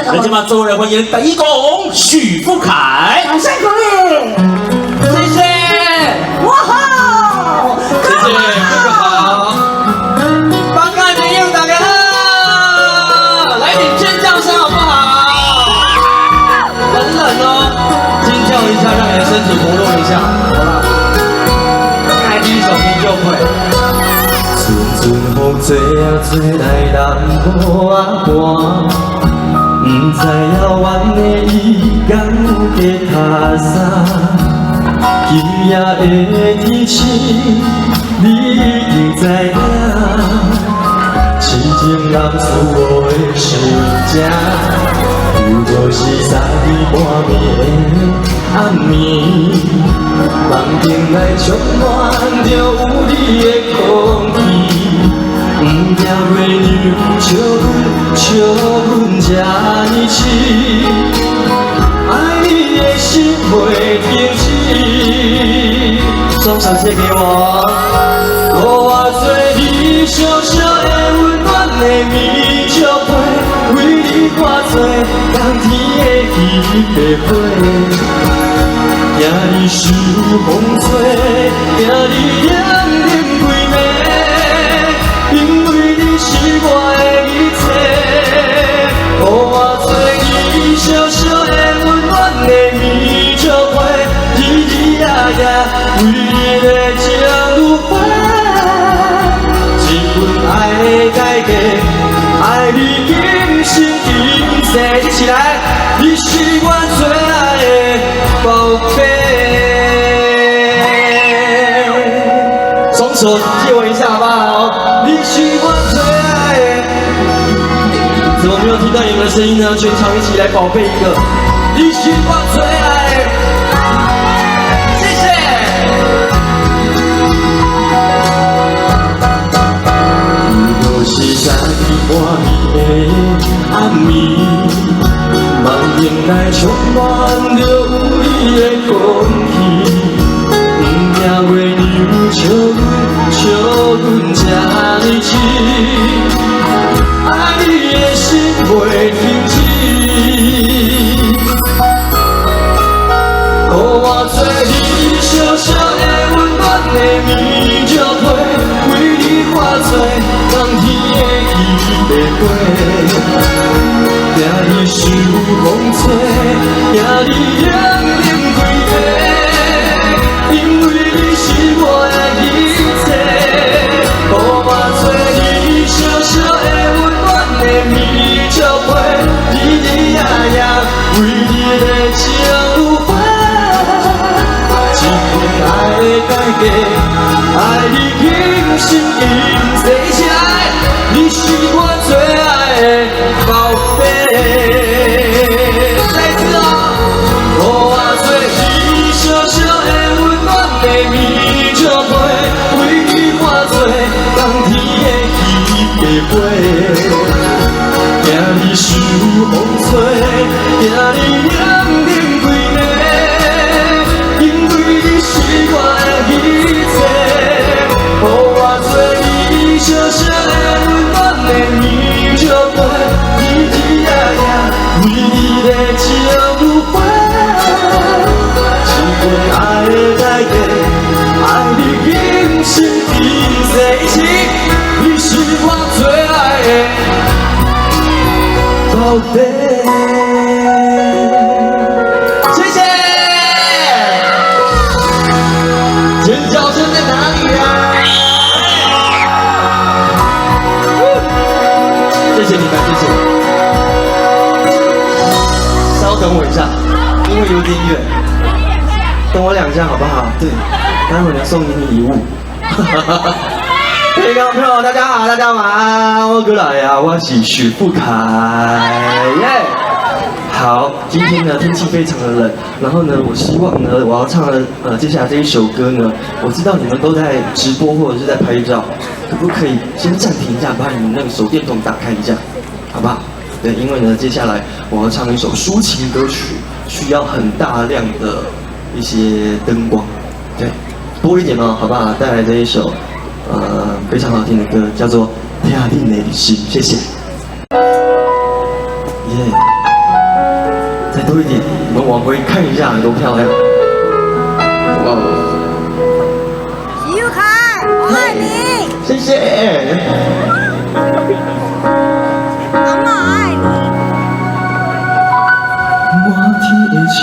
那就把所有人欢迎第一公许富凯，掌声鼓励，谢谢，哇吼，谢谢，哥哥好，帮干朋友大家好，来点尖叫声好不好？很冷哦，尖叫一下，让你的身体活动一下，好不好？开第一首你就会。 阵阵风吹啊吹来人无啊寒，不知遥远的伊敢有加他啥？今夜的天气你一定知影，痴情人思我的心情，有就是3更半暝暗暝，梦境内充满着有你的空气。 不惊月亮笑阮这呢痴，爱你的心袂停止。送上这给我，我做你小小的温暖的棉竹被，为你看做冬天的彼白花。惊你受风吹，惊你冷冷规暝。 因为你是我的一切，予我做你小小的温暖的棉竹被，日日夜夜为你的情如花。一份爱的代价，爱你今生今世。一起来，你是我最爱的宝贝。双手借我一下好不好？ 你是我最爱的，怎么没有听到你们的声音呢？全场一起来宝贝一个，你是我最爱的，谢谢。若是3更半暝的暗暝，梦境内充满着有你的空气，不惊月亮笑阮这呢痴，爱你的心袂停止。予我做你小小的温暖的棉竹被，为你化作冬天的彼白花。惊你受风吹，惊你冷冷规暝，因为你是我的一切。 予我做你小小的温暖的棉竹被，日日夜夜为你的情如花。一份爱的代价，爱你今生今世。一起来，你是我最爱的宝贝。再次哦，予我做你小小的温暖的棉竹被，为你化作。 冬天的彼白花，惊你受风吹，惊你冷冷规暝，因为你是我的一切。予我做你小小的温暖的棉竹被，日日夜夜为你的情如花。一份爱的代价，爱你今生今世。一起。 你是我最爱的宝贝，谢谢。尖叫声在哪里呀？谢谢你们，谢谢。稍等我一下，因为有点远，等我2下好不好？对，待会儿送给你礼物。各位观众朋友，大家好，大家晚安，我过来呀，我是许富凯耶。好，今天呢天气非常的冷，然后呢，我希望呢我要唱的接下来这一首歌呢，我知道你们都在直播或者是在拍照，可不可以先暂停一下，把你们那个手电筒打开一下，好不好？对，因为呢接下来我要唱一首抒情歌曲，需要很大量的一些灯光，对，多一点哦，好不好？带来这一首。 非常好听的歌，叫做《听你的心》，谢谢。耶。再多一点，我们往回看一下，多漂亮！哇，徐玉凯，我爱你，谢谢。妈妈爱你。满天的星，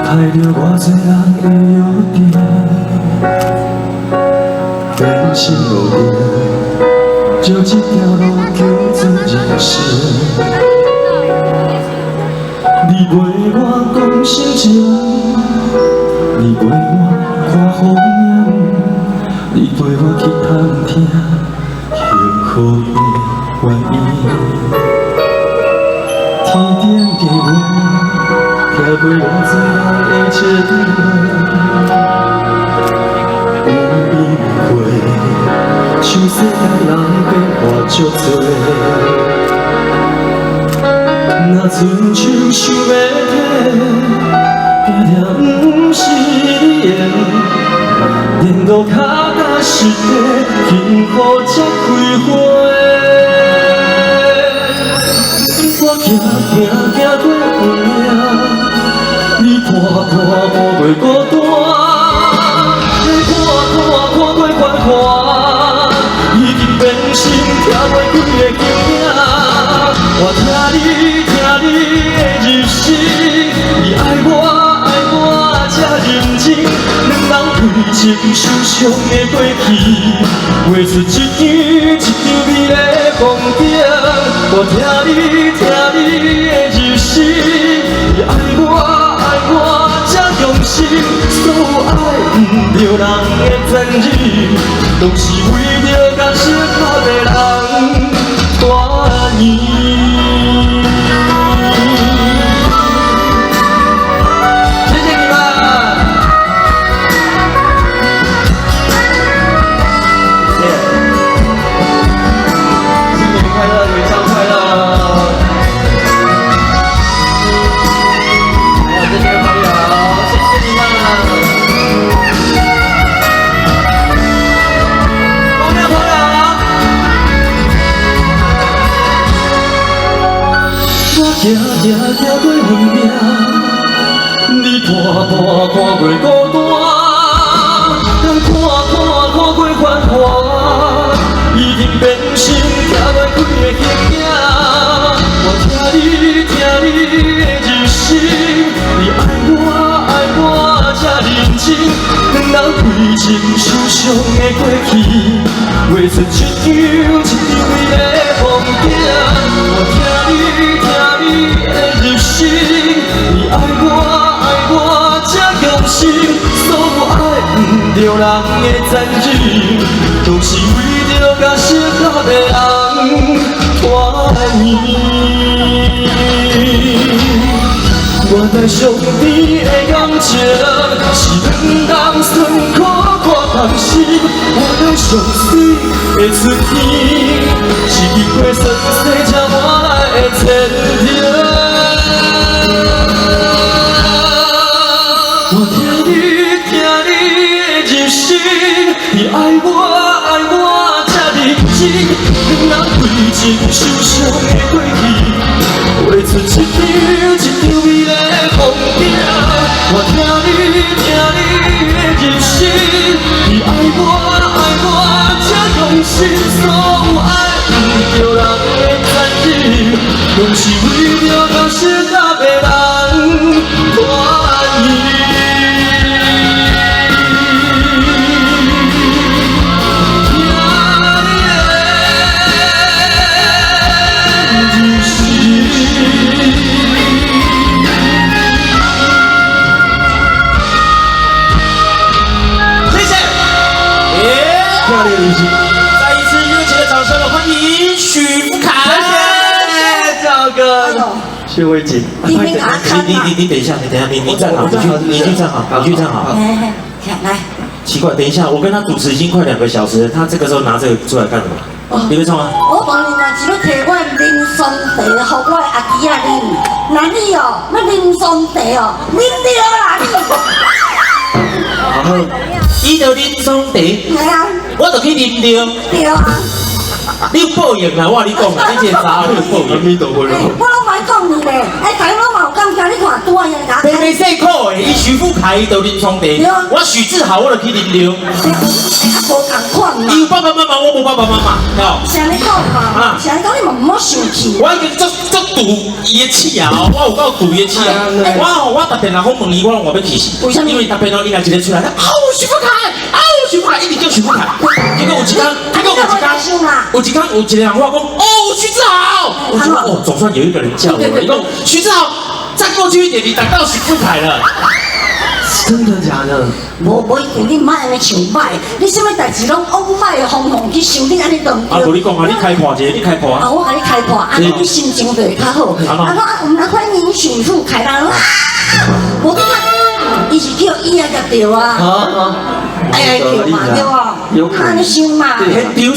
开着偌多人的约定，人生路径，就这条路叫做人生。你陪我讲心情，你陪我看风景，你陪我去探听幸福的原因。天顶的月，听过偌多人的笑谈，有明过，像世间人变化足多。若亲像想要体，定定不是缘，连路脚踏实地，幸福才开花。我行行过有命，你看过孤单，看过繁华，已经变心，听袂开的经验。我听你的入心，你爱我这认真，两人为情受伤的过去，画出一张美丽的风景。我听你的入心，你爱我这用心，所有爱不着人的残忍，拢是为着甲适合的人团圆。行过运命，你看过孤单，看过繁华，已经变心，听袂开的经验。我听你的入心，你爱我这认真，两人为情受伤的过去，画出一张美丽的风景。我听你的入心，你爱我这用心，所有爱不着人的残忍，都是为着甲适合的人团圆。我在上天的感情，是两人酸苦看同心。我在上水的出天，是经过酸洗才换来的前程。我听你的入心，你爱我这认真，两人为情受伤的过去，画出一张美丽的风景。我听你的入心，你爱我这用心，所有爱不着人的残忍，拢是为着甲适合的人团圆。再一次热情的掌声欢迎许富凯，谢谢赵哥，谢慧姐，你等一下，你等一下，你站好，你去站好。来，奇怪，等一下，我跟他主持已经快2个小时了，他这个时候拿这个出来干什么？你会唱吗？我当然嘛是要摕我啉酸茶，予我的阿姊仔啉。那你哦，要啉酸茶哦，啉着啦你。伊就啉酸茶，系啊，我就去啉着。对啊。你有报应啦，我跟你讲啦，你这查某你有报应。阿弥陀佛。我拢歹讲你咧，哎，大家拢嘛有感袂洗苦的，伊徐富凯就啉床茶，我许志豪我就去啉料。无同款嘛。伊有爸爸妈妈，我无爸爸妈妈，哦。是安尼讲嘛？是安尼讲，你嘛唔好生气。我已经足赌伊的气啊！我有够赌伊的气啊！我逐遍人好问伊，我拢话要气死。为什么？因为逐遍拢伊若一个出来，徐富凯，徐富凯，一直叫徐富凯。结果有一天，有一个人话讲，徐志豪。我说总算有一个人叫我。伊讲徐志豪，再过去一点，你等到徐富凯了。真的假的？无一定，你唔爱安尼想歹，你什么代志拢往歹的方向去想，你安尼当啊，无你讲啊，你开破者，你开破啊。我甲你开破，安尼你心情就会较好。我们来欢迎许富凯啦！无你看，伊是叫伊啊才对啊。哎叫嘛对啊，安尼想嘛。迄丢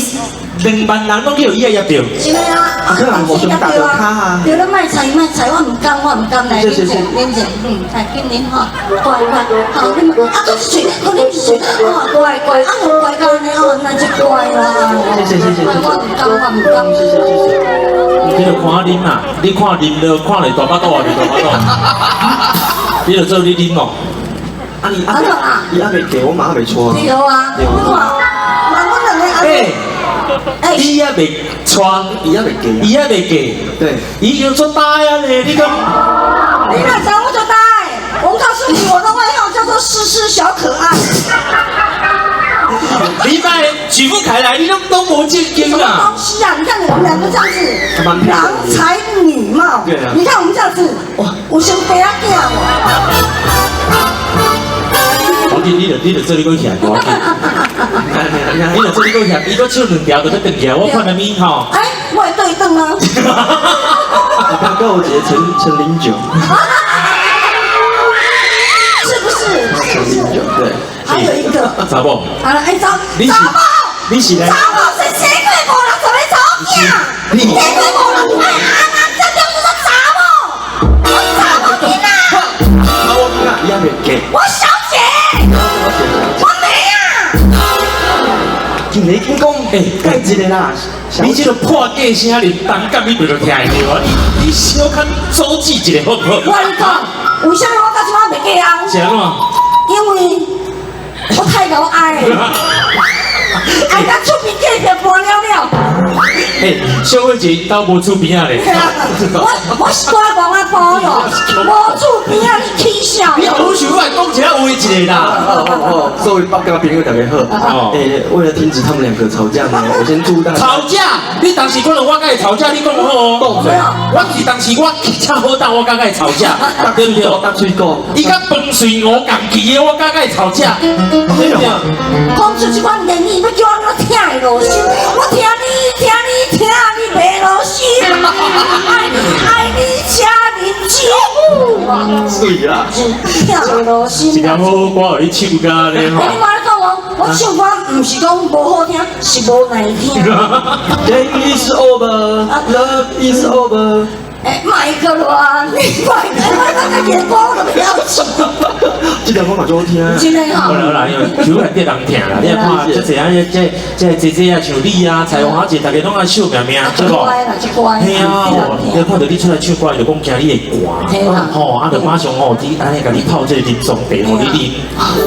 2万人拢叫伊啊对。是啊，对了，卖菜，我唔甘来，恁坐，来，今年哈，乖，好，你们啊，都是水，哦，乖，啊，我乖到呢，哦，那就乖啦。谢谢，我唔甘，谢谢。你著看啉啦，你看啉了，看咧大巴肚啊，袂大巴肚。你著做你啉哦。啊你啊，伊还袂给我马还袂搓。对啊，你看，那我两个哎，伊还袂穿，伊还袂给，伊还袂给，对，伊叫做大呀嘞，你讲。你哪知我就大？我告诉你，我的外号叫做诗小可爱。你买许富凯来，你都无正经什么啊！东西啊？你看我们两个这样子，郎才女貌。对啊。你看我们这样子，我想给他讲我紧，你著做你个起来，我紧。你著做你个起来，伊个唱2条就要转起来，我看了咪吼。哎，我也对灯啊。你看跟我姐陈09。是不是？陈09，对。还有一个。查某。好了，哎，查某。你是嘞？查某是谁会无人做咧吵架？谁会无人哎啊？这就是说查某，我查某囡仔。查某囡仔伊还袂给。我小姐。我没啊。你讲，盖一个啦。你这个破假声连单干你袂着听会着啊！你小看周记一个好不好？我跟你讲，为什么我到即摆袂嫁人？是安怎？因为我太老爱，爱甲厝边隔壁搬了。小慧姐兜无厝边仔咧。我是大王啊包哟，无厝边仔你起笑。你好想来讲一下话一个啦。各位北港朋友大家好。为了停止他们两个吵架呢，我先祝大家。吵架？你当时可能我甲伊吵架，你讲好哦。我是当时我恰好当我甲伊吵架，对不对？大嘴讲。伊甲饭碎我共气的，我甲伊吵架，对不对？讲出这款言语，要叫我听会落心。我听你袂落心。爱你请恁酒。水啦。听袂落心。一条好歌互你唱甲咧吼。你话讲我唱歌唔是讲无好听，是无耐听。Day is over, love is over。麦克罗，你麦克罗那个眼光都不要紧。这条歌嘛就好听。真的哈。好啦，因为球来得人听啦，你看这这啊，这姐姐啊，像你啊，彩虹姐，大家拢爱笑命命，对不？乖啦，就乖。嘿啊，你看到你出来唱歌，就讲惊你会寒，吼，啊，就马上吼，你安尼甲你泡这个林松茶，吼，你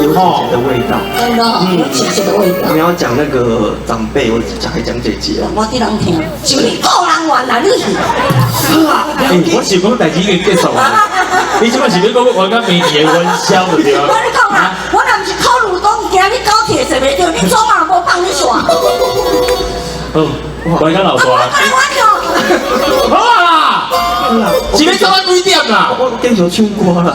有姐姐的味道。真的，有姐姐的味道。你要讲那个长辈，我还讲姐姐啊。我啲人听，就你够人玩啦，你是。我想讲代志已经结束啦，你即摆是要讲玩到明年的元宵对不？我跟你讲啦，我若不是考路东，今日高铁坐袂到，你走嘛无放你耍。我甲老大。好啊！是要走到几点啦？我跟你唱歌了。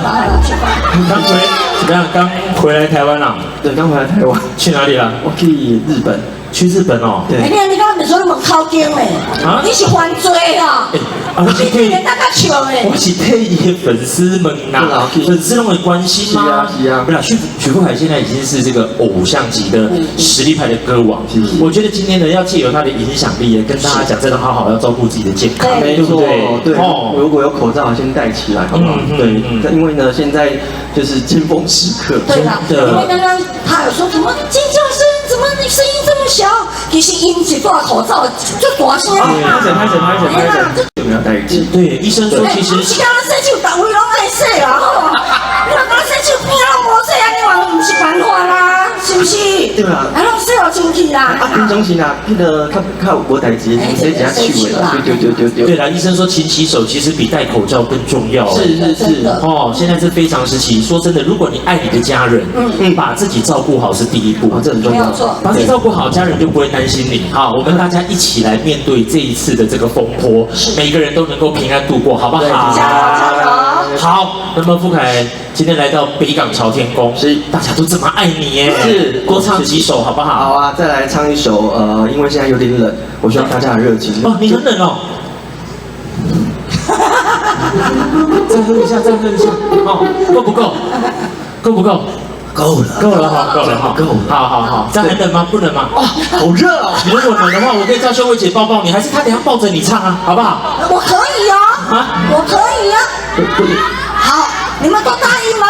刚回来台湾啦？对，刚回来台湾。去哪里啦？我去日本。去日本哦。对。你刚刚没说那么靠近嘞？啊？你是犯罪啊？你今年那个笑嘞？我是替伊的粉丝们呐，粉丝拢会关心吗？是啊。不啦，许富凯现在已经是这个偶像级的实力派的歌王。我觉得今天呢，要借由他的影响力，跟大家讲，真的好好要照顾自己的健康，对不对？对。如果有口罩，先戴起来，好不好？对。因为呢，现在就是尖峰时刻。对啦，因为刚刚他有说什么尖叫声，怎么你声音这么小？其实因是戴口罩，就大声啦。拍手，有没有戴耳机？对，医生说其实。是刚刚生气，大胃拢爱洗啦，吼。对啦。啊，拢洗互清气啦。啊，平常时啦，迄个较无代志，洗一下手的啦。对。对啦，医生说勤洗手其实比戴口罩更重要。是。哦，现在是非常时期。说真的，如果你爱你的家人，把自己照顾好是第一步，这很重要。没有错。把自己照顾好，家人就不会担心你。好，我们大家一起来面对这一次的这个风波，每个人都能够平安度过，好不好？加油！好，那么傅凯今天来到北港朝天宫，是大家都这么爱你耶，是多唱几首好不好？好啊，再来唱一首因为现在有点冷，我需要大家的热情。哦，你很冷哦。再喝一下，哦，够不够？够不够？够了哈，好，这样还冷吗？不冷吗？哇，好热哦！如果冷的话，我可以叫秀慧姐抱抱你，还是她等下抱着你唱啊，好不好？我可以哦，我可以啊。好，你们都答应吗？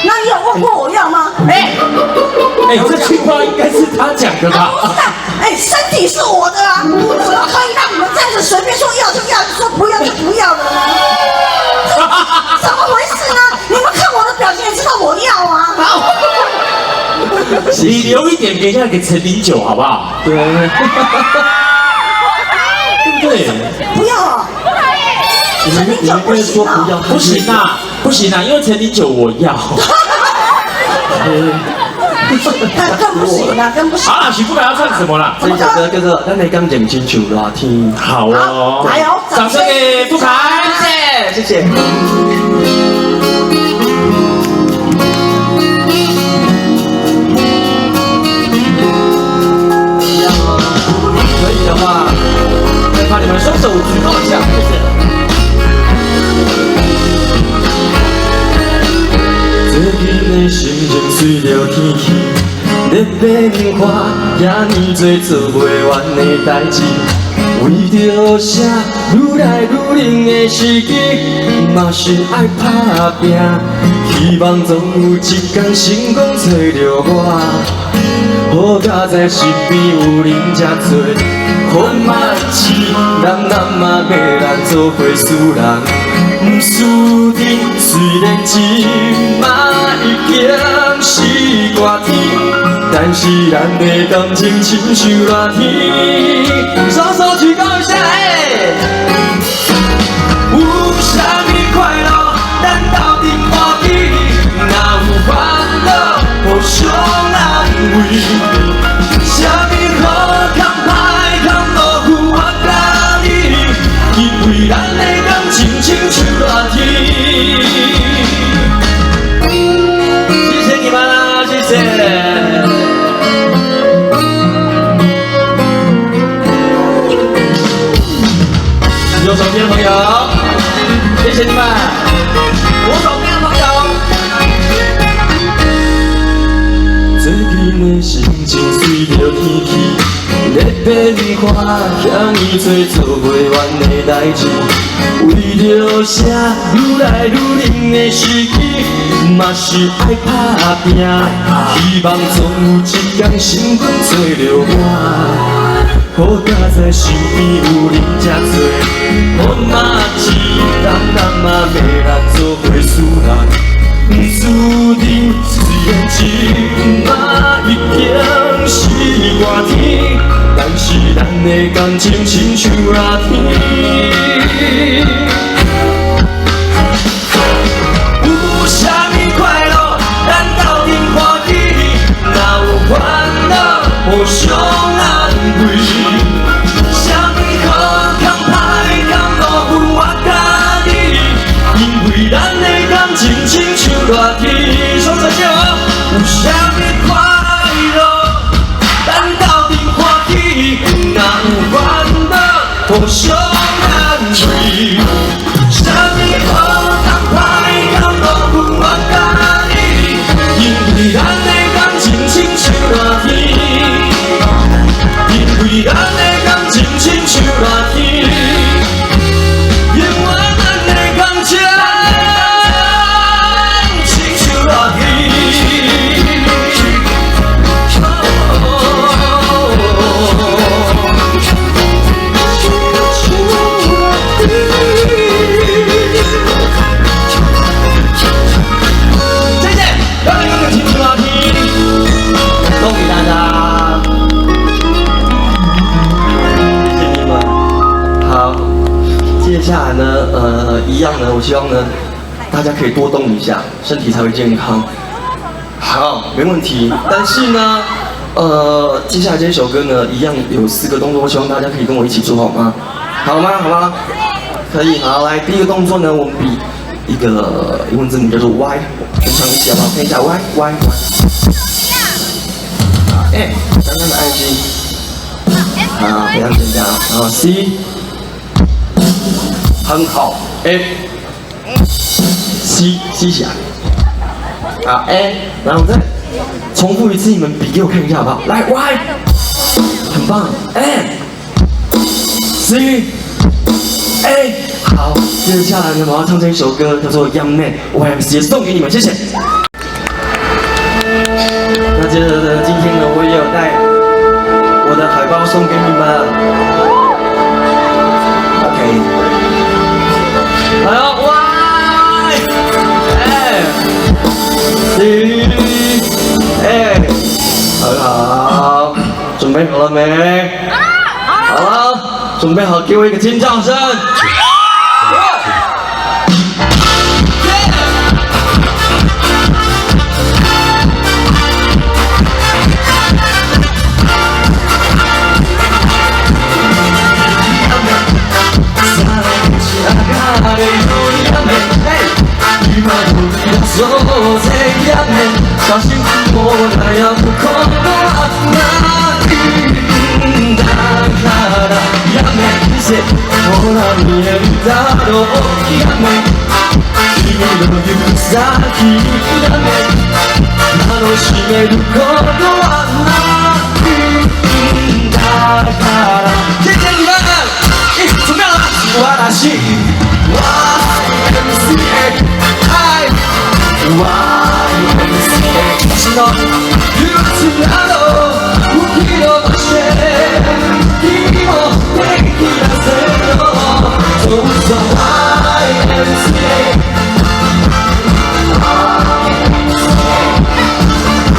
那你有问过我要吗？这句话应该是他讲的吧？身体是我的啊，怎么可以让你们这样子随便说要就要，说不要就不要了呢？怎么回事呢？你们看我的表情也知道我要啊。你留一点给下给陈零九好不好？对，对不对？不要哦。陈零九不行啊！不行啊，因为陈零九我要。那更不行了，更不行。好了，许富凯要唱什么啦？这首歌叫做《咱的感情亲像热天》。好哦，来哦，掌声给富凯，谢谢。可以的话，再把你们双手举高一下，谢谢。最近的心情随着天气在变化，也呢多做袂完的代志。为着啥愈来愈冷的时机，嘛是爱打拼，希望总有一天成功找着我。好佳在身边有恁遮多款嘛是，咱嘛要来做伙事人，不输阵。虽然即马已经是热天，但是咱的感情亲像热天。双手举高一下，有啥物快乐，咱斗阵欢喜；若有烦恼，互相安慰。啥物好康歹康，都有我甲你，因为咱的感情亲像热天。谢谢你们啦，谢谢。右手边的朋友，谢谢你们。左手边的朋友。最近的心情随着天气在变化，遐尼多做袂完的代志。为着啥愈来愈冷的时机，嘛是爱打拼，希望总有一天成功找着我。好佳在身边有恁遮多好嘛是，咱嘛要来做伙事人。不注定，虽然即马已经是热天，但是咱的感情亲像热天。有啥物快乐，咱斗阵欢喜；若有烦恼，互相安慰。啥物好康歹康，都有我甲你，因为咱的感情亲像热天。双手接我，有啥物快乐，咱斗阵欢喜；若有烦恼，互相安慰。一样呢，我希望呢，大家可以多动一下，身体才会健康。好，没问题。但是呢，接下来这首歌呢，一样有4个动作，我希望大家可以跟我一起做好吗？好吗？好吗？可以。好，来，第一个动作呢，我们比一个英文字母叫做 Y， 跟唱一起好不好？看一下 Y Y Y。好 ，A， 刚刚的 I G。好，非常简单。然后 C， 很好 ，A，C C 起来。好 A， 然后再重复一次，你们比给我看一下好不好？来 Y， 很棒 A，C，A， 好，接下来呢，我要唱这一首歌，叫做《Young Man》，YMCA 送给你们，谢谢。那接着呢，今天呢，我也有带我的海报送给你们。OK， 好 Y，C，A， 很好，准备好了没？好了，准备好，给我一个尖叫声。小幸福我那样不可能だからやめてほら見えるだろうやめ君の行く先やめ楽しめることはないんだから谢谢你们准备好了吗私YMCA私の憂鬱など吹き飛ばして君も元気出せよそうそう YMCA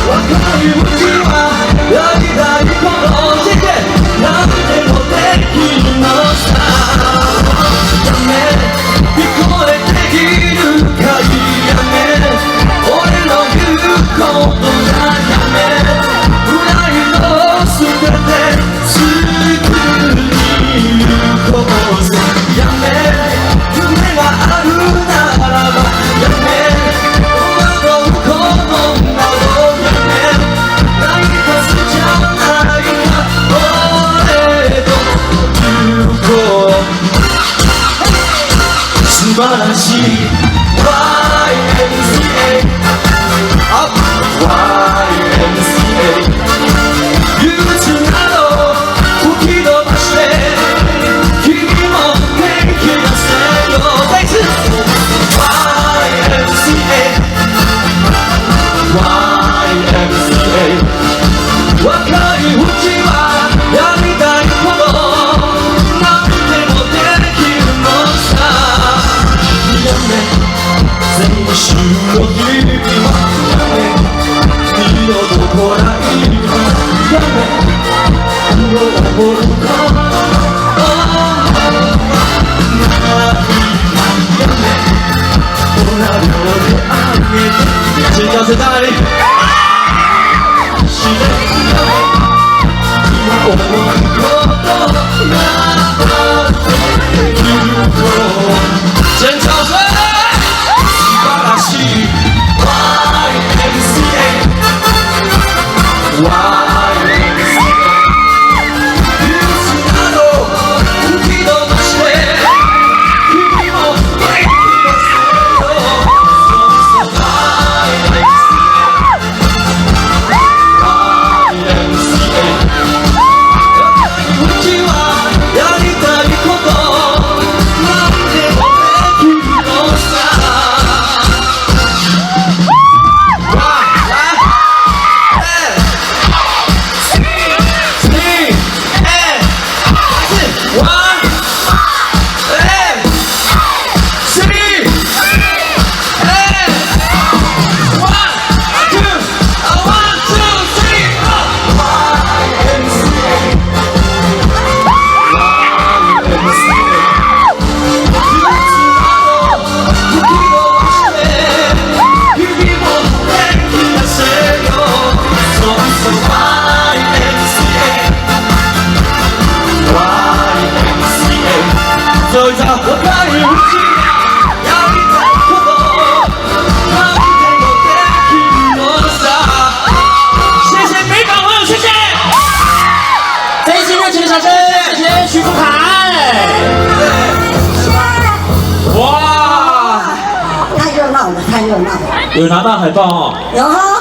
若いうちはやりたいことをして何でもできるのさやめ聞こえているかいやめ俺の言うことがやめプライドを捨ててすぐに行こうぜやめ夢があるならばやめ戸惑うこのなどやめ泣いたすじゃないか俺と行こう素晴らしい YMCA Up YMCA 憂鬱など吹き飛ばして君も元気出せよ YMCA YMCA 若いうちはやりたいこと何でもできるのさやめ青春の日々はやめ二度と来ないやめ守ることやめほら両手あげて幸せだりしてやめ今思うことやってゆこう尖叫声やりたい走一走，我看你不起要你在可多，要你在我的心多少。谢谢北港朋友，谢谢。这一次热情的掌声，谢谢徐福凯。哇，太热闹了，太热闹了。有拿到海报哦。有哈。